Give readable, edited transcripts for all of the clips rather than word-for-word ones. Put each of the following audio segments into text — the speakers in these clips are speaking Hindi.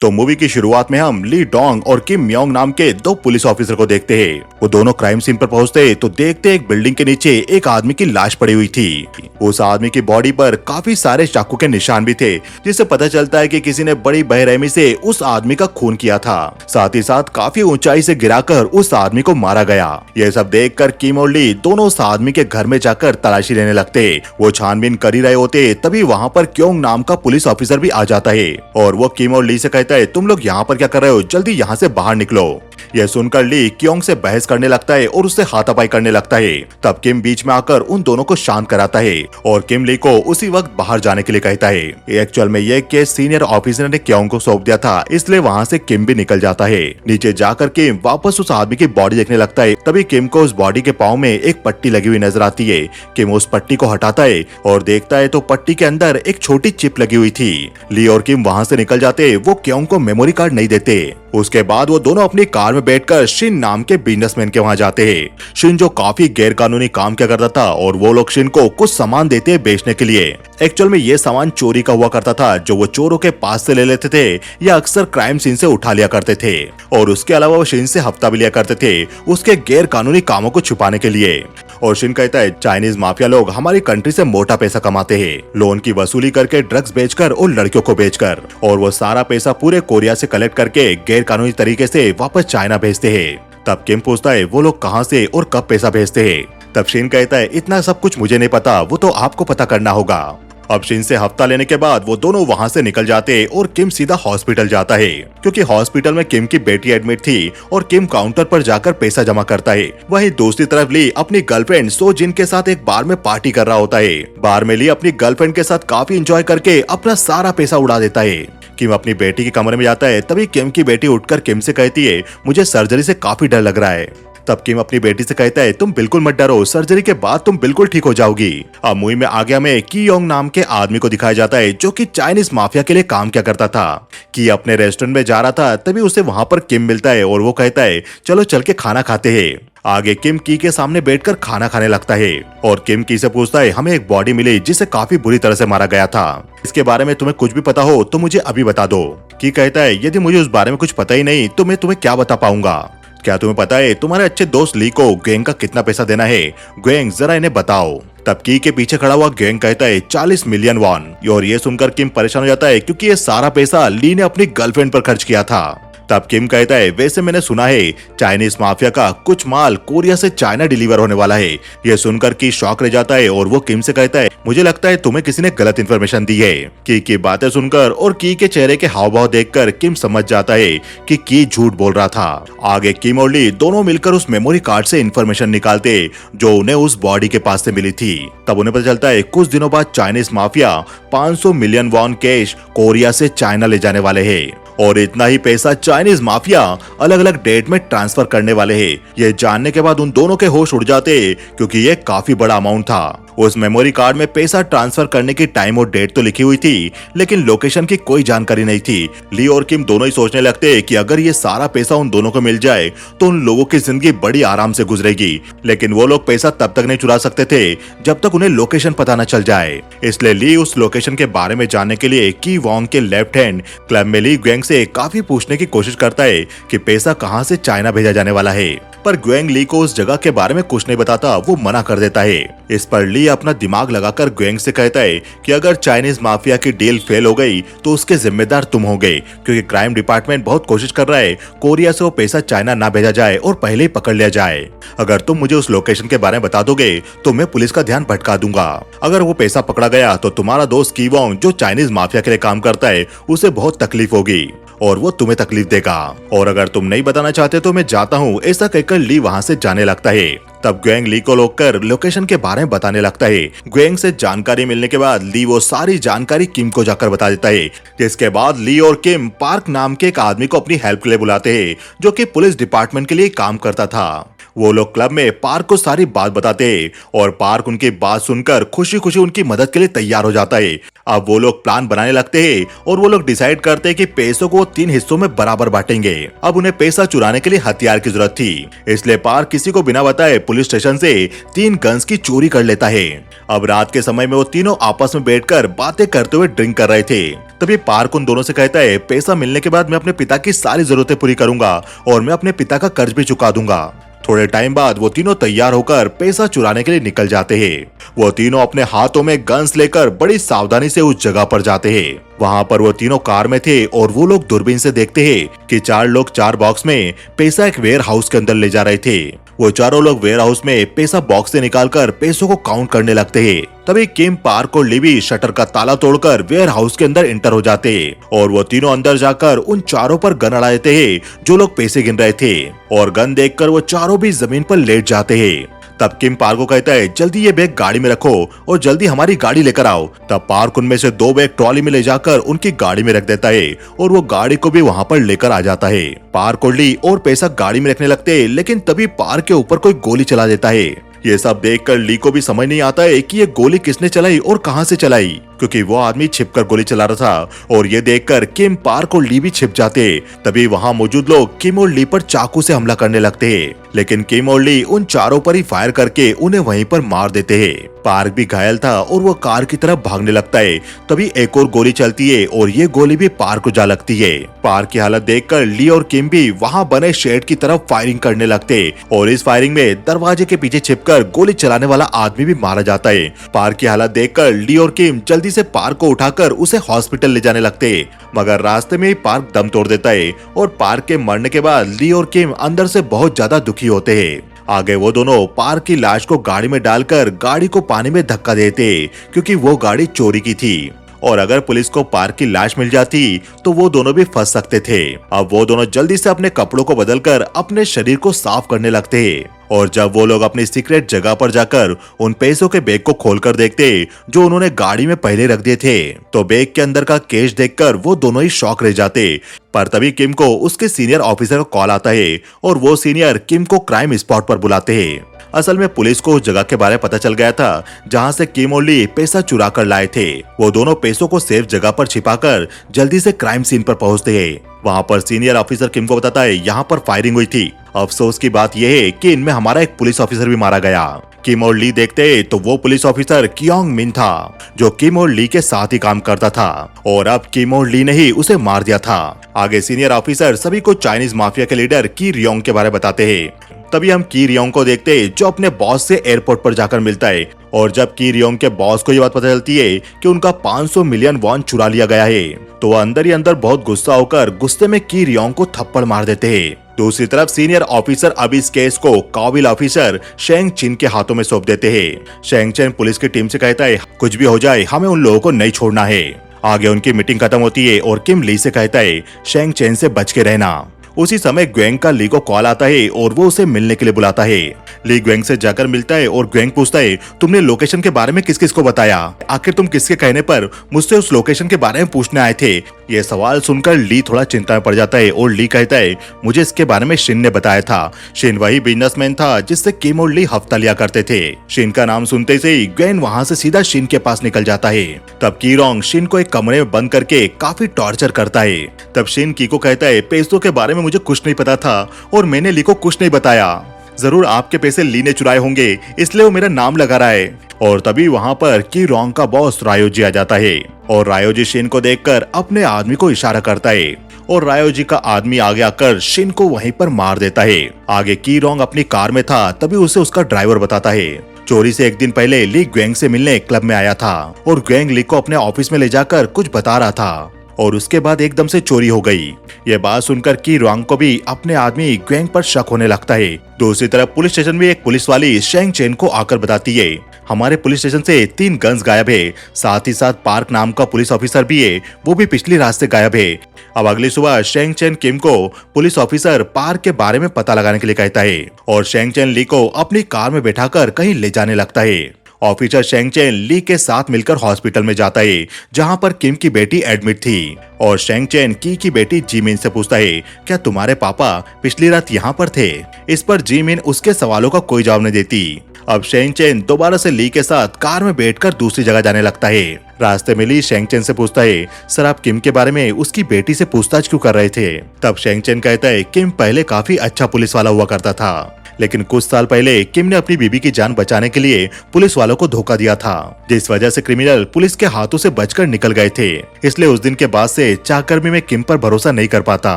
तो मूवी की शुरुआत में हम ली डोंग और किम म्योंग नाम के दो पुलिस ऑफिसर को देखते हैं। वो दोनों क्राइम सीन पर पहुंचते तो देखते एक बिल्डिंग के नीचे एक आदमी की लाश पड़ी हुई थी। उस आदमी की बॉडी पर काफी सारे चाकू के निशान भी थे, जिससे पता चलता है कि किसी ने बड़ी बेरहमी से उस आदमी का खून किया था। साथ ही साथ काफी ऊंचाई से गिराकर उस आदमी को मारा गया। यह सब देखकर किम और ली दोनों उस आदमी के घर में जाकर तलाशी लेने लगते। वो छानबीन कर ही रहे होते तभी वहाँ पर क्योंग नाम का पुलिस ऑफिसर भी आ जाता है और वो किम और ली से कहता है, तुम लोग यहाँ पर क्या कर रहे हो, जल्दी यहाँ से बाहर निकलो। यह सुनकर ली क्योंग से बहस करने लगता है और उससे हाथापाई करने लगता है। तब किम बीच में आकर उन दोनों को शांत कराता है और किम ली को उसी वक्त बाहर जाने के लिए कहता है। एक्चुअल में यह केस सीनियर ऑफिसर ने क्योंग को सौंप दिया था, इसलिए वहाँ से किम भी निकल जाता है। नीचे जाकर किम वापस उस आदमी की बॉडी देखने लगता है। तभी किम को उस बॉडी के पाँव में एक पट्टी लगी हुई नजर आती है। किम उस पट्टी को हटाता है और देखता है तो पट्टी के अंदर एक छोटी चिप लगी हुई थी। ली और किम वहाँ से निकल जाते। वो क्योंग को मेमोरी कार्ड नहीं देते। उसके बाद वो दोनों अपनी कार में बैठकर शिन नाम के बिजनेसमैन के वहाँ जाते हैं। शिन जो काफी गैर कानूनी काम किया करता था और वो लोग शिन को कुछ सामान देते हैं बेचने के लिए। एक्चुअल में ये सामान चोरी का हुआ करता था, जो वो चोरों के पास से ले लेते थे या अक्सर क्राइम सीन से उठा लिया करते थे। और उसके अलावा वो शिन से हफ्ता भी लिया करते थे उसके गैर कानूनी कामों को छुपाने के लिए। और शिन कहता है, चाइनीज माफिया लोग हमारी कंट्री से मोटा पैसा कमाते हैं, लोन की वसूली करके, ड्रग्स बेचकर और लड़कियों को बेचकर, और वो सारा पैसा पूरे कोरिया से कलेक्ट करके गैर कानूनी तरीके से वापस चाइना भेजते हैं। तब किम पूछता है, वो लोग कहाँ से और कब पैसा भेजते हैं? तब शिन कहता है, इतना सब कुछ मुझे नहीं पता, वो तो आपको पता करना होगा। अब शिन से हफ्ता लेने के बाद वो दोनों वहाँ से निकल जाते और किम सीधा हॉस्पिटल जाता है, क्योंकि हॉस्पिटल में किम की बेटी एडमिट थी और किम काउंटर पर जाकर पैसा जमा करता है। वहीं दूसरी तरफ ली अपनी गर्लफ्रेंड सो जिन के साथ एक बार में पार्टी कर रहा होता है। बार में ली अपनी गर्लफ्रेंड के साथ काफी एंजॉय करके अपना सारा पैसा उड़ा देता है। किम अपनी बेटी के कमरे में जाता है। तभी किम की बेटी उठकर किम से कहती है, मुझे सर्जरी से काफी डर लग रहा है। तब किम अपनी बेटी से कहता है, तुम बिल्कुल मत डरो, सर्जरी के बाद तुम बिल्कुल ठीक हो जाओगी। अब मूवी में आगे हमें की योंग नाम के आदमी को दिखाया जाता है, जो कि चाइनीज माफिया के लिए काम किया करता था। की अपने रेस्टोरेंट में जा रहा था, तभी उसे वहाँ पर किम मिलता है और वो कहता है, चलो चल के खाना खाते हैं। आगे किम की के सामने बैठकर खाना खाने लगता है और किम की से पूछता है, हमें एक बॉडी मिली जिसे काफी बुरी तरह से मारा गया था, इसके बारे में तुम्हें कुछ भी पता हो तो मुझे अभी बता दो। की कहता है, यदि मुझे उस बारे में कुछ पता ही नहीं तो मैं तुम्हें क्या बता पाऊंगा। क्या तुम्हें पता है तुम्हारे अच्छे दोस्त ली को ग्वेंग का कितना पैसा देना है? ग्वेंग, जरा इन्हें बताओ। तब की के पीछे खड़ा हुआ ग्वेंग कहता है, 40 मिलियन वॉन। और ये सुनकर किम परेशान हो जाता है, क्योंकि ये सारा पैसा ली ने अपनी गर्लफ्रेंड पर खर्च किया था। तब किम कहता है, वैसे मैंने सुना है चाइनीज माफिया का कुछ माल कोरिया से चाइना डिलीवर होने वाला है। यह सुनकर की शॉक रह जाता है और वो किम से कहता है, मुझे लगता है तुम्हें किसी ने गलत इन्फॉर्मेशन दी है। की बातें सुनकर और की के चेहरे के हाव भाव देखकर किम समझ जाता है कि की झूठ बोल रहा था। आगे किम और ली दोनों मिलकर उस मेमोरी कार्ड से इन्फॉर्मेशन निकालते जो उन्हें उस बॉडी के पास से मिली थी। तब उन्हें पता चलता है कुछ दिनों बाद Chinese mafia 500 million won cash Korea से चाइना ले जाने वाले है और इतना ही पैसा चाइनीज माफिया अलग अलग डेट में ट्रांसफर करने वाले हैं। ये जानने के बाद उन दोनों के होश उड़ जाते, क्योंकि ये काफी बड़ा अमाउंट था। उस मेमोरी कार्ड में पैसा ट्रांसफर करने की टाइम और डेट तो लिखी हुई थी, लेकिन लोकेशन की कोई जानकारी नहीं थी। ली और किम दोनों ही सोचने लगते कि अगर ये सारा पैसा उन दोनों को मिल जाए तो उन लोगों की जिंदगी बड़ी आराम से गुजरेगी। लेकिन वो लोग पैसा तब तक नहीं चुरा सकते थे जब तक उन्हें लोकेशन पता न चल जाए। इसलिए ली उस लोकेशन के बारे में जानने के लिए की वोंग के लेफ्ट हैंड क्लब में ली ग्वेंग से काफी पूछने की कोशिश करता है कि पैसा कहां से चाइना भेजा जाने वाला है, पर ग्वेंग ली को उस जगह के बारे में कुछ नहीं बताता, वो मना कर देता है। इस पर ली अपना दिमाग लगाकर ग्वेंग से कहता है कि अगर चाइनीज माफिया की डील फेल हो गई तो उसके जिम्मेदार तुम होगे, क्योंकि क्राइम डिपार्टमेंट बहुत कोशिश कर रहा है कोरिया से वो पैसा चाइना ना भेजा जाए और पहले ही पकड़ लिया जाए। अगर तुम मुझे उस लोकेशन के बारे में बता दोगे तो मैं पुलिस का ध्यान भटका दूंगा। अगर वो पैसा पकड़ा गया तो तुम्हारा दोस्त की वोंग जो चाइनीज माफिया के लिए काम करता है उसे बहुत तकलीफ होगी और वो तुम्हें तकलीफ देगा। और अगर तुम नहीं बताना चाहते तो मैं जाता हूँ, ऐसा कहकर ली वहाँ से जाने लगता है। तब ग्वेंग ली को रोककर लोकेशन के बारे में बताने लगता है। ग्वेंग से जानकारी मिलने के बाद ली वो सारी जानकारी किम को जाकर बता देता है, जिसके बाद ली और किम पार्क नाम के एक आदमी को अपनी हेल्प के लिए बुलाते हैं, जो कि पुलिस डिपार्टमेंट के लिए काम करता था। वो लोग क्लब में पार्क को सारी बात बताते हैं और पार्क उनकी बात सुनकर खुशी खुशी उनकी मदद के लिए तैयार हो जाता है। अब वो लोग प्लान बनाने लगते हैं और वो लोग डिसाइड करते हैं कि पैसों को 3 हिस्सों में बराबर बांटेंगे। अब उन्हें पैसा चुराने के लिए हथियार की जरूरत थी, इसलिए पार्क किसी को बिना बताए पुलिस स्टेशन से 3 गन्स की चोरी कर लेता है। अब रात के समय में वो तीनों आपस में बैठकर बातें करते हुए ड्रिंक कर रहे थे। तभी पार्क उन दोनों से कहता है, पैसा मिलने के बाद मैं अपने पिता की सारी जरूरतें पूरी करूंगा और मैं अपने पिता का कर्ज भी चुका दूंगा। थोड़े टाइम बाद वो तीनों तैयार होकर पैसा चुराने के लिए निकल जाते हैं। वो तीनों अपने हाथों में गन्स लेकर बड़ी सावधानी से उस जगह पर जाते हैं। वहाँ पर वो तीनों कार में थे और वो लोग दूरबीन से देखते हैं कि 4 लोग 4 बॉक्स में पैसा एक वेयर हाउस के अंदर ले जा रहे थे। वो चारों लोग वेयर हाउस में पैसा बॉक्स से निकालकर पैसों को काउंट करने लगते हैं। तभी किम, पार्क और लिवी शटर का ताला तोड़कर वेयर हाउस के अंदर एंटर हो जाते हैं और वो तीनों अंदर जाकर उन चारों पर गन अड़ा देते हैं जो लोग पैसे गिन रहे थे और गन देखकर वो चारों भी जमीन पर लेट जाते हैं। तब किम पार्क को कहता है, जल्दी ये बैग गाड़ी में रखो और जल्दी हमारी गाड़ी लेकर आओ। तब पार्क उनमें से 2 बैग ट्रॉली में ले जाकर उनकी गाड़ी में रख देता है और वो गाड़ी को भी वहाँ पर लेकर आ जाता है। पार्क और ली और पैसा गाड़ी में रखने लगते हैं, लेकिन तभी पार्क के ऊपर कोई गोली चला देता है। ये सब देखकर ली को भी समझ नहीं आता है कि ये गोली किसने चलाई और कहां से चलाई, क्योंकि वो आदमी छिपकर गोली चला रहा था। और ये देखकर किम, पार्क और ली भी छिप जाते। तभी वहां मौजूद लोग किम और ली पर चाकू से हमला करने लगते हैं, लेकिन किम और ली उन चारों पर ही फायर करके उन्हें वहीं पर मार देते हैं। पार्क भी घायल था और वो कार की तरफ भागने लगता है। तभी एक और गोली चलती है और ये गोली भी पार्क को जा लगती है। पार्क की हालत देखकर ली और किम भी वहां बने शेड की तरफ फायरिंग करने लगते और इस फायरिंग में दरवाजे के पीछे छिपकर गोली चलाने वाला आदमी भी मारा जाता है। पार्क की हालत देखकर ली और किम जल्दी से पार्क को उठाकर उसे हॉस्पिटल ले जाने लगते, मगर रास्ते में ही पार्क दम तोड़ देता है और पार्क के मरने के बाद ली और किम अंदर से बहुत ज्यादा दुखी होते हैं। आगे वो दोनों पार्क की लाश को गाड़ी में डालकर गाड़ी को पानी में धक्का देते, क्योंकि वो गाड़ी चोरी की थी और अगर पुलिस को पार्क की लाश मिल जाती तो वो दोनों भी फंस सकते थे। अब वो दोनों जल्दी से अपने कपड़ों को बदलकर अपने शरीर को साफ करने लगते और जब वो लोग अपनी सीक्रेट जगह पर जाकर उन पैसों के बैग को खोलकर देखते जो उन्होंने गाड़ी में पहले रख दिए थे, तो बैग के अंदर का कैश देखकर वो दोनों ही शॉक रह जाते। पर तभी किम को उसके सीनियर ऑफिसर का कॉल आता है और वो सीनियर किम को क्राइम स्पॉट पर बुलाते हैं। असल में पुलिस को उस जगह के बारे में पता चल गया था जहां से किम और ली पैसा चुरा कर लाए थे। वो दोनों पैसों को सेफ जगह पर छिपाकर जल्दी से क्राइम सीन पर पहुंचते हैं। वहां पर सीनियर ऑफिसर किम को बताता है, यहाँ पर फायरिंग हुई थी। अफसोस की बात यह है कि इनमें हमारा एक पुलिस ऑफिसर भी मारा गया। किम और ली देखते तो वो पुलिस ऑफिसर कियोंग मिन था, जो किम और ली के साथ ही काम करता था और अब किम और ली ने ही उसे मार दिया था। आगे सीनियर ऑफिसर सभी को चाइनीज माफिया के लीडर की रियोंग के बारे में बताते हैं। तभी हम की रियोंग को देखते हैं जो अपने बॉस से एयरपोर्ट पर जाकर मिलता है और जब की रियोंग के बॉस को ये बात पता चलती है कि उनका 500 मिलियन वॉन चुरा लिया गया है, तो वह अंदर ही अंदर बहुत गुस्सा होकर गुस्से में की रियोंग को थप्पड़ मार देते हैं। दूसरी तरफ सीनियर ऑफिसर अब इस केस को काबिल ऑफिसर शेंग चिन के हाथों में सौंप देते हैं। शेंग चिन पुलिस की टीम से कहता है, कुछ भी हो जाए हमें उन लोगों को नहीं छोड़ना है। आगे उनकी मीटिंग खत्म होती है और किम ली से कहता है, शेंग चिन से बच के रहना। उसी समय ग्वेंग का ली को कॉल आता है और वो उसे मिलने के लिए बुलाता है। ली ग्वेंग से जाकर मिलता है और ग्वेंग पूछता है, तुमने लोकेशन के बारे में किस किस को बताया? आखिर तुम किसके कहने पर मुझसे उस लोकेशन के बारे में पूछने आए थे? ये सवाल सुनकर ली थोड़ा चिंता में पड़ जाता है और ली कहता है, मुझे इसके बारे में शिन ने बताया था। शिन वही बिजनेसमैन था जिससे किम और ली हफ्ता लिया करते थे। शिन का नाम सुनते से ही ग्वेन वहाँ से सीधा शिन के पास निकल जाता है। तब की रोंग शिन को एक कमरे में बंद करके काफी टॉर्चर करता है। तब शिन की को कहता है, पैसों के बारे में मुझे कुछ नहीं पता था और मैंने ली को कुछ नहीं बताया। जरूर आपके पैसे ली ने चुराए होंगे, इसलिए वो मेरा नाम लगा रहा है। और तभी वहाँ पर की रोंग का बॉस रायोजी आ जाता है और रायोजी शिन को देखकर अपने आदमी को इशारा करता है और रायोजी का आदमी आगे आकर शिन को वहीं पर मार देता है। आगे की रोंग अपनी कार में था, तभी उसे उसका ड्राइवर बताता है, चोरी से एक दिन पहले ली ग्वेंग से मिलने क्लब में आया था और ग्वेंग ली को अपने ऑफिस में ले जाकर कुछ बता रहा था और उसके बाद एकदम से चोरी हो गई। ये बात सुनकर की रोंग को भी अपने आदमी ग्वेंग पर शक होने लगता है। दूसरी तरफ पुलिस स्टेशन में एक पुलिस वाली शेंग चेन को आकर बताती है, हमारे पुलिस स्टेशन से 3 गन्स गायब है, साथ ही साथ पार्क नाम का पुलिस ऑफिसर भी है, वो भी पिछली रात से गायब है। अब अगली सुबह शेंग चेन किम को पुलिस ऑफिसर पार्क के बारे में पता लगाने के लिए कहता है और शेंग चेन ली को अपनी कार में बैठाकर कहीं ले जाने लगता है ऑफिसर शेंग चेन ली के साथ मिलकर हॉस्पिटल में जाता है जहां पर किम की बेटी एडमिट थी और शेंग चेन की बेटी जीमिन से पूछता है क्या तुम्हारे पापा पिछली रात यहाँ पर थे। इस पर जीमिन उसके सवालों का कोई जवाब नहीं देती। अब शेंग चेन दोबारा से ली के साथ कार में बैठकर दूसरी जगह जाने लगता है। रास्ते में ली शेंग चेन से पूछता है सर आप किम के बारे में उसकी बेटी से पूछताछ क्यों कर रहे थे। तब शेंग चेन कहता है किम पहले काफी अच्छा पुलिस वाला हुआ करता था, लेकिन कुछ साल पहले किम ने अपनी बीबी की जान बचाने के लिए पुलिस वालों को धोखा दिया था, जिस वजह से क्रिमिनल पुलिस के हाथों से बचकर निकल गए थे। इसलिए उस दिन के बाद से चाकर्मी में किम पर भरोसा नहीं कर पाता।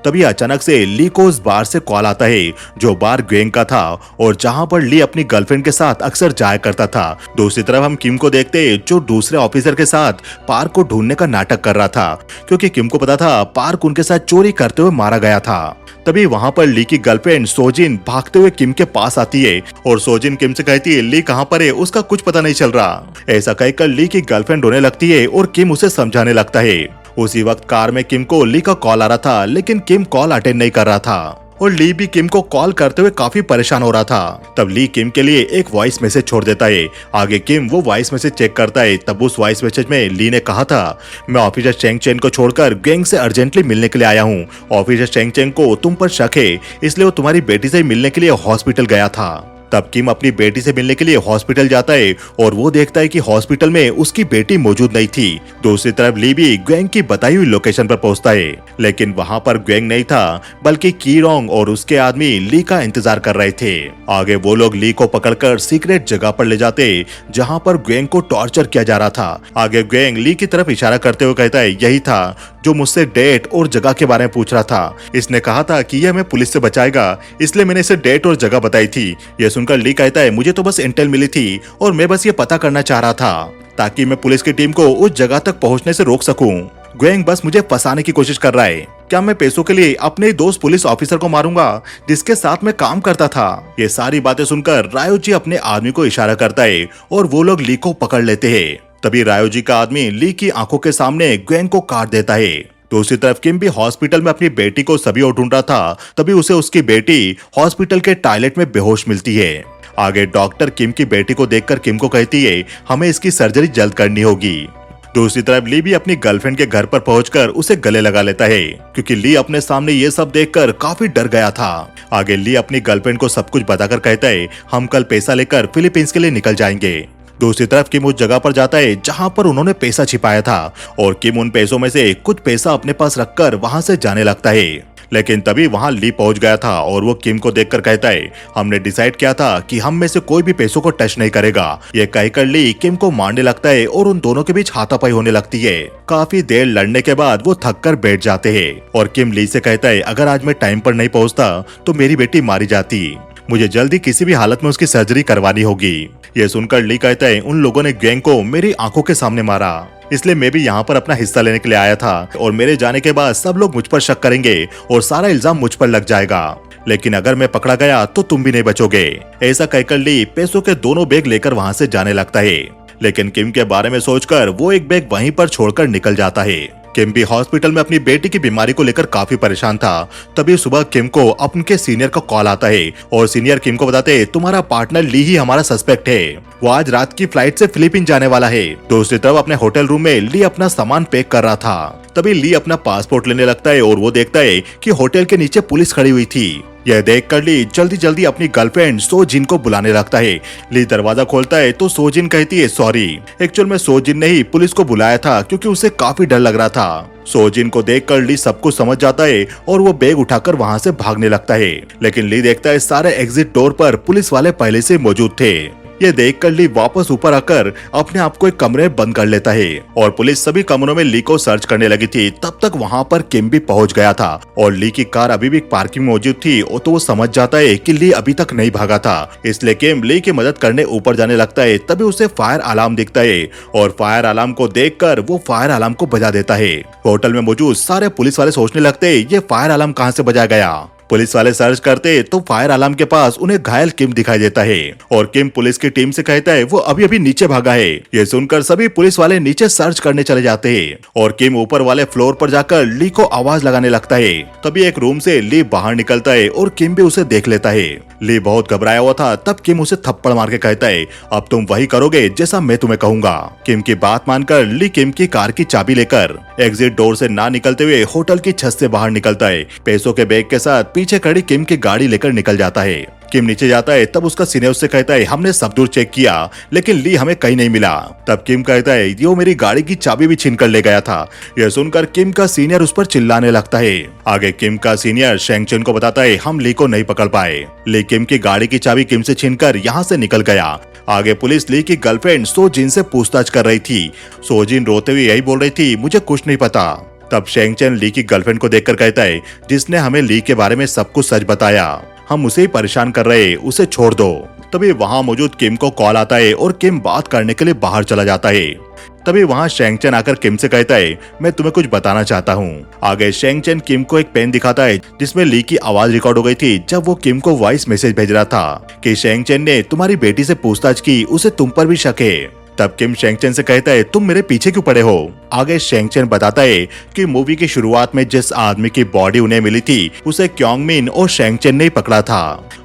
तभी अचानक से ली को उस बार से कॉल आता है जो बार ग्वेंग का था और जहां पर ली अपनी गर्लफ्रेंड के साथ अक्सर जाया करता था। दूसरी तरफ हम किम को देखते जो दूसरे ऑफिसर के साथ पार्क को ढूंढने का नाटक कर रहा था, क्योंकि किम को पता था पार्क उनके साथ चोरी करते हुए मारा गया था। तभी वहां पर ली की गर्लफ्रेंड सोजिन भागते हुए किम के पास आती है और सोजिन किम से कहती है ली कहां पर है, उसका कुछ पता नहीं चल रहा। ऐसा कहकर ली की गर्लफ्रेंड रोने लगती है और किम उसे समझाने लगता है। उसी वक्त कार में किम को ली का कॉल आ रहा था, लेकिन किम कॉल अटेंड नहीं कर रहा था और ली भी किम को कॉल करते हुए काफी परेशान हो रहा था। तब ली किम के लिए एक वॉइस मैसेज छोड़ देता है। आगे किम वो वॉइस मैसेज चेक करता है। तब उस वॉइस मैसेज में ली ने कहा था मैं ऑफिसर शेंग चेन को छोड़कर गैंग से अर्जेंटली मिलने के लिए आया हूँ। ऑफिसर शेंग चेन को तुम पर शक है, इसलिए वो तुम्हारी बेटी से मिलने के लिए हॉस्पिटल गया था। तब किम अपनी बेटी से मिलने के लिए हॉस्पिटल जाता है और वो देखता है कि हॉस्पिटल में उसकी बेटी मौजूद नहीं थी। दूसरी तरफ ली भी ग्वेंग की बताई हुई लोकेशन पर पहुंचता है, लेकिन वहां पर ग्वेंग नहीं था, बल्कि कीरोंग और उसके आदमी ली का इंतजार कर रहे थे। आगे वो लोग ली को पकड़कर सीक्रेट जगह पर ले जाते जहां पर ग्वेंग को टॉर्चर किया जा रहा था। आगे ग्वेंग ली की तरफ इशारा करते हुए कहता है यही था जो मुझसे डेट और जगह के बारे में पूछ रहा था। इसने कहा था कि यह हमें पुलिस से बचाएगा, इसलिए मैंने इसे डेट और जगह बताई थी। यह सुनकर ली कहता है मुझे तो बस इंटेल मिली थी और मैं बस ये पता करना चाह रहा था ताकि मैं पुलिस की टीम को उस जगह तक पहुंचने से रोक सकूं। ग्वेंग बस मुझे फंसाने की कोशिश कर रहा है। क्या मैं पैसों के लिए अपने दोस्त पुलिस ऑफिसर को मारूंगा जिसके साथ मैं काम करता था। ये सारी बातें सुनकर रायोजी अपने आदमी को इशारा करता है और वो लोग ली को पकड़ लेते हैं। तभी रायोजी का आदमी ली की आंखों के सामने ग्वेंग को काट देता है। दूसरी तरफ किम भी हॉस्पिटल में अपनी बेटी को सभी और ढूंढ रहा था। तभी उसे उसकी बेटी हॉस्पिटल के टॉयलेट में बेहोश मिलती है। आगे डॉक्टर किम की बेटी को देखकर किम को कहती है हमें इसकी सर्जरी जल्द करनी होगी। दूसरी तरफ ली भी अपनी गर्लफ्रेंड के घर पर पहुंचकर उसे गले लगा लेता है, क्योंकि ली अपने सामने ये सब देखकर काफी डर गया था। आगे ली अपनी गर्लफ्रेंड को सब कुछ बताकर कहता है हम कल पैसा लेकर फिलीपींस के लिए निकल जाएंगे। दूसरी तरफ किम उस जगह पर जाता है जहां पर उन्होंने पैसा छिपाया था और किम उन पैसों में से कुछ पैसा अपने पास रखकर वहां से जाने लगता है। लेकिन तभी वहां ली पहुंच गया था और वो किम को देखकर कहता है हमने डिसाइड किया था कि हम में से कोई भी पैसों को टच नहीं करेगा। ये कहकर ली किम को मारने लगता है और उन दोनों के बीच हाथापाई होने लगती है। काफी देर लड़ने के बाद वो थक कर बैठ जाते हैं और किम ली से कहता है अगर आज मैं टाइम पर नहीं पहुंचता तो मेरी बेटी मारी जाती। मुझे जल्दी किसी भी हालत में उसकी सर्जरी करवानी होगी। ये सुनकर ली कहता है उन लोगों ने गैंग को मेरी आंखों के सामने मारा, इसलिए मैं भी यहाँ पर अपना हिस्सा लेने के लिए आया था और मेरे जाने के बाद सब लोग मुझ पर शक करेंगे और सारा इल्जाम मुझ पर लग जाएगा। लेकिन अगर मैं पकड़ा गया तो तुम भी नहीं बचोगे। ऐसा कहकर ली पैसों के दोनों बैग लेकर वहाँ से जाने लगता है, लेकिन किम के बारे में सोचकर वो एक बैग वहीं पर छोड़कर निकल जाता है। किम भी हॉस्पिटल में अपनी बेटी की बीमारी को लेकर काफी परेशान था। तभी सुबह किम को अपने सीनियर का कॉल आता है और सीनियर किम को बताते हैं तुम्हारा पार्टनर ली ही हमारा सस्पेक्ट है। वो आज रात की फ्लाइट से फिलीपीन जाने वाला है। दूसरी तरफ अपने होटल रूम में ली अपना सामान पैक कर रहा था। तभी ली अपना पासपोर्ट लेने लगता है और वो देखता है कि होटल के नीचे पुलिस खड़ी हुई थी। यह देखकर ली जल्दी जल्दी अपनी गर्लफ्रेंड सोजिन को बुलाने लगता है। ली दरवाजा खोलता है तो सोजिन कहती है सॉरी, एक्चुअल में सोजिन ने ही पुलिस को बुलाया था क्योंकि उसे काफी डर लग रहा था। सोजिन को देखकर ली सब कुछ समझ जाता है और वो बैग उठाकर वहां से भागने लगता है, लेकिन ली देखता है सारे एग्जिट डोर पर पुलिस वाले पहले से मौजूद थे। ये देखकर ली वापस ऊपर आकर अपने आप को एक कमरे में बंद कर लेता है और पुलिस सभी कमरों में ली को सर्च करने लगी थी। तब तक वहां पर किम भी पहुंच गया था और ली की कार अभी भी पार्किंग में मौजूद थी। और तो वो समझ जाता है कि ली अभी तक नहीं भागा था, इसलिए किम ली की मदद करने ऊपर जाने लगता है। तभी उसे फायर अलार्म दिखता है और फायर अलार्म को देखकर वो फायर अलार्म को बजा देता है। होटल में मौजूद सारे पुलिस वाले सोचने लगते हैं ये फायर अलार्म कहाँ से बजा गया। पुलिस वाले सर्च करते तो फायर अलार्म के पास उन्हें घायल किम दिखाई देता है और किम पुलिस की टीम से कहता है वो अभी अभी नीचे भागा है। ये सुनकर सभी पुलिस वाले नीचे सर्च करने चले जाते हैं और किम ऊपर वाले फ्लोर पर जाकर ली को आवाज लगाने लगता है। तभी एक रूम से ली बाहर निकलता है और किम भी उसे देख लेता है। ली बहुत घबराया हुआ था, तब किम उसे थप्पड़ मार के कहता है अब तुम वही करोगे जैसा मैं तुम्हें कहूंगा। किम की बात मानकर ली किम की कार की चाबी लेकर एग्जिट डोर से ना निकलते हुए होटल की छत से बाहर निकलता है। पैसों के बैग के साथ पीछे खड़ी किम की गाड़ी लेकर निकल जाता है। किम नीचे जाता है तब उसका सीनियर उससे कहता है हमने सब दूर चेक किया लेकिन ली हमें कहीं नहीं मिला। तब किम कहता है ये मेरी गाड़ी की चाबी भी छीन कर ले गया था। यह सुनकर किम का सीनियर उस पर चिल्लाने लगता है। आगे किम का सीनियर शेंग चेन को बताता है हम ली को नहीं पकड़ पाए। ली किम की गाड़ी की चाबी किम से छीनकर यहाँ से निकल गया। आगे पुलिस ली की गर्लफ्रेंड सो जिन से पूछताछ कर रही थी। सो जिन रोते हुए यही बोल रही थी मुझे कुछ नहीं पता। तब शेंग चेन ली की गर्लफ्रेंड को देखकर कहता है जिसने हमें ली के बारे में सब कुछ सच बताया, हम उसे ही परेशान कर रहे, उसे छोड़ दो। तभी वहाँ मौजूद किम को कॉल आता है और किम बात करने के लिए बाहर चला जाता है। तभी वहाँ शेंग चेन आकर किम से कहता है मैं तुम्हें कुछ बताना चाहता हूँ। आगे शेंग चेन किम को एक पेन दिखाता है जिसमें ली की आवाज रिकॉर्ड हो गई थी जब वो किम को वॉइस मैसेज भेज रहा था कि शेंग चेन ने तुम्हारी बेटी से पूछताछ की, उसे तुम पर भी शक है। तब किम शेंग चेन से कहता है तुम मेरे पीछे क्यों पड़े हो। आगे शेंग चेन बताता है कि मूवी की शुरुआत में जिस आदमी की बॉडी उन्हें मिली थी उसे क्योंग मिन और शेंग चेन ने पकड़ा था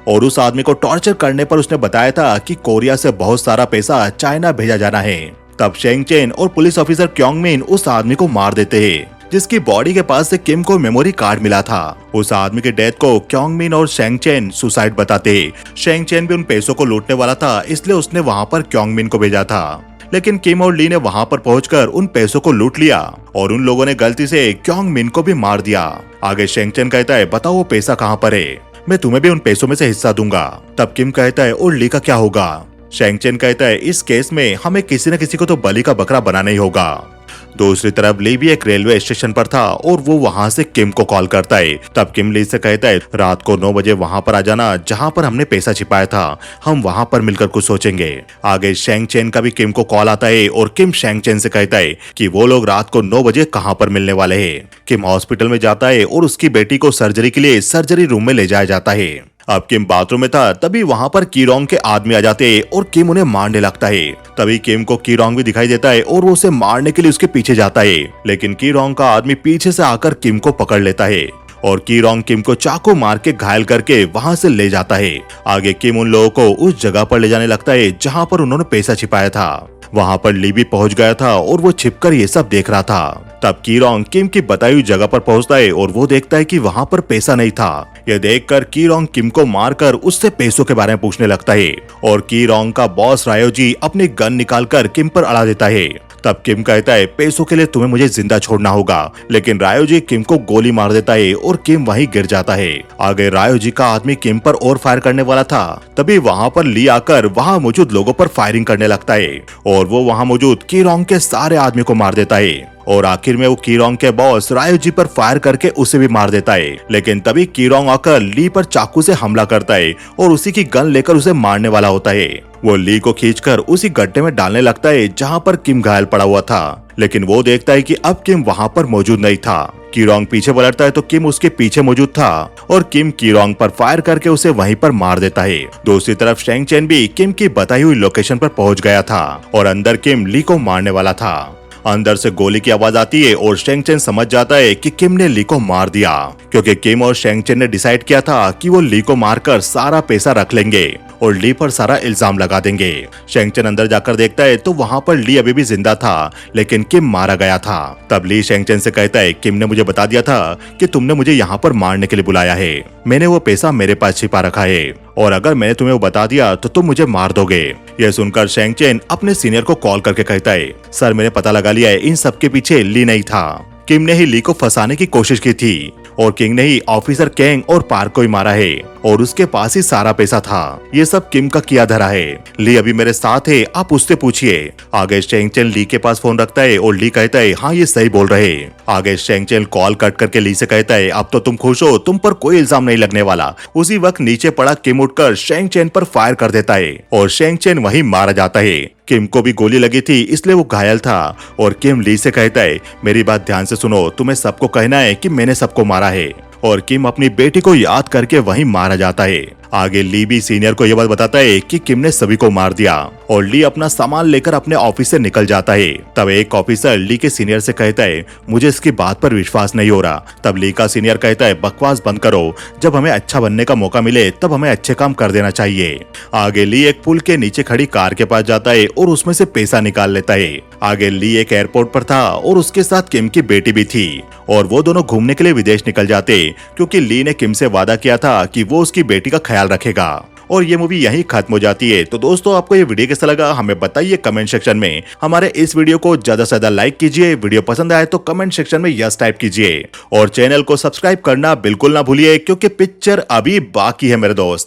और उस आदमी को टॉर्चर करने पर उसने बताया था कि कोरिया से बहुत सारा पैसा चाइना भेजा जाना है। तब शेंग चेन और पुलिस ऑफिसर क्योंग मिन उस आदमी को मार देते हैं जिसकी बॉडी के पास से किम को मेमोरी कार्ड मिला था। उस आदमी के डेथ को क्योंग मिन और शेंग चेन सुसाइड बताते। शेंग चेन भी उन पैसों को लूटने वाला था इसलिए उसने वहाँ पर क्योंग मिन को भेजा था, लेकिन किम और ली ने वहाँ पर पहुंचकर उन पैसों को लूट लिया और उन लोगों ने गलती से क्योंग मिन को भी मार दिया। आगे शेंग चेन कहता है बताओ वो पैसा कहाँ पर है, मैं तुम्हें भी उन पैसों में से हिस्सा दूंगा। तब किम कहता है और ली का क्या होगा। शेंग चेन कहता है इस केस में हमें किसी न किसी को तो बलि का बकरा बनाना ही होगा। दूसरी तरफ ली भी एक रेलवे स्टेशन पर था और वो वहाँ से किम को कॉल करता है। तब किम ली से कहता है रात को 9 बजे वहाँ पर आ जाना जहाँ पर हमने पैसा छिपाया था, हम वहाँ पर मिलकर कुछ सोचेंगे। आगे शेंग चेन का भी किम को कॉल आता है और किम शेंग चेन से कहता है कि वो लोग रात को 9 बजे कहाँ पर मिलने वाले हैं। किम हॉस्पिटल में जाता है और उसकी बेटी को सर्जरी के लिए सर्जरी रूम में ले जाया जाता है। अब किम बाथरूम में था तभी वहाँ पर कीरोंग के आदमी आ जाते हैं और किम उन्हें मारने लगता है। तभी किम को कीरोंग भी दिखाई देता है और वो उसे मारने के लिए उसके पीछे जाता है, लेकिन कीरोंग का आदमी पीछे से आकर किम को पकड़ लेता है और कीरोंग किम को चाकू मार के घायल करके वहाँ से ले जाता है। आगे किम उन लोगों को उस जगह पर ले जाने लगता है जहाँ पर उन्होंने पैसा छिपाया था। वहाँ पर ली भी पहुँच गया था और वो छिपकर ये सब देख रहा था। तब कीरोंग किम की बताई हुई जगह पर पहुंचता है और वो देखता है कि वहाँ पर पैसा नहीं था। यह देखकर कीरोंग किम को मारकर उससे पैसों के बारे में पूछने लगता है और कीरोंग का बॉस रायोजी अपनी गन निकालकर किम पर अड़ा देता है। तब किम कहता है पैसों के लिए तुम्हें मुझे जिंदा छोड़ना होगा, लेकिन रायोजी किम को गोली मार देता है और किम वहीं गिर जाता है। आगे रायोजी का आदमी किम पर और फायर करने वाला था, तभी वहाँ पर ली आकर वहाँ मौजूद लोगों पर फायरिंग करने लगता है और वो वहाँ मौजूद कीरोंग के सारे आदमी को मार देता है और आखिर में वो कीरोंग के बॉस रायोजी पर फायर करके उसे भी मार देता है। लेकिन तभी कीरोंग आकर ली पर चाकू से हमला करता है और उसी की गन लेकर उसे मारने वाला होता है। वो ली को खींचकर उसी गड्ढे में डालने लगता है जहाँ पर किम घायल पड़ा हुआ था, लेकिन वो देखता है कि अब किम वहाँ पर मौजूद नहीं था। कीरोंग पीछे पलटता है तो किम उसके पीछे मौजूद था और किम कीरोंग पर फायर करके उसे वहीं पर मार देता है। दूसरी तरफ शेंग चेन भी किम की बताई हुई लोकेशन पर पहुंच गया था और अंदर किम ली को मारने वाला था। अंदर से गोली की आवाज आती है और शेंग चेन समझ जाता है कि किम ने ली को मार दिया, क्योंकि किम और शेंग चेन ने डिसाइड किया था कि वो ली को मारकर सारा पैसा रख लेंगे और ली पर सारा इल्जाम लगा देंगे। शेंग चेन अंदर जाकर देखता है तो वहाँ पर ली अभी भी जिंदा था, लेकिन किम मारा गया था। तब ली शेंग चेन से कहता है किम ने मुझे बता दिया था कि तुमने मुझे यहाँ पर मारने के लिए बुलाया है, मैंने वो पैसा मेरे पास छिपा रखा है और अगर मैंने तुम्हें वो बता दिया तो तुम मुझे मार दोगे। यह सुनकर शेंग चेन अपने सीनियर को कॉल करके कहता है सर मैंने पता लगा लिया है, इन सब के पीछे ली नहीं था, किम ने ही ली को फंसाने की कोशिश की थी और किंग ने ही ऑफिसर केंग और पार्क को ही मारा है और उसके पास ही सारा पैसा था। ये सब किम का किया धरा है। ली अभी मेरे साथ है, आप उससे पूछिए। आगे शेंग चेन ली के पास फोन रखता है और ली कहता है हाँ ये सही बोल रहे। आगे शेंग चेन कॉल कट करके ली से कहता है अब तो तुम खुश हो, तुम पर कोई इल्जाम नहीं लगने वाला। उसी वक्त नीचे पड़ा किम उठकर शेंग चेन पर फायर कर देता है और शेंग चेन वहीं मारा जाता है। किम को भी गोली लगी थी इसलिए वो घायल था और किम ली से कहता है मेरी बात ध्यान से सुनो, तुम्हें सबको कहना है कि मैंने सबको मारा है और किम अपनी बेटी को याद करके वहीं मारा जाता है। आगे ली भी सीनियर को यह बात बताता है कि किम ने सभी को मार दिया और ली अपना सामान लेकर अपने ऑफिस से निकल जाता है। तब एक ऑफिसर ली के सीनियर से कहता है, मुझे इसकी बात पर विश्वास नहीं हो रहा। तब ली का सीनियर कहता है, बकवास बंद करो, जब हमें अच्छा बनने का मौका मिले तब हमें अच्छे काम कर देना चाहिए। आगे ली एक पुल के नीचे खड़ी कार के पास जाता है और उसमें से पैसा निकाल लेता है। आगे ली एक एयरपोर्ट पर था और उसके साथ किम की बेटी भी थी और वो दोनों घूमने के लिए विदेश निकल जाते, क्योंकि ली ने किम से वादा किया था कि वो उसकी बेटी का ख्याल रखेगा। और ये मूवी यहीं खत्म हो जाती है। तो दोस्तों, आपको ये वीडियो कैसा लगा हमें बताइए कमेंट सेक्शन में। हमारे इस वीडियो को ज्यादा से ज्यादा लाइक कीजिए, वीडियो पसंद आए तो कमेंट सेक्शन में यस टाइप कीजिए और चैनल को सब्सक्राइब करना बिल्कुल ना भूलिए, क्योंकि पिक्चर अभी बाकी है मेरे दोस्त।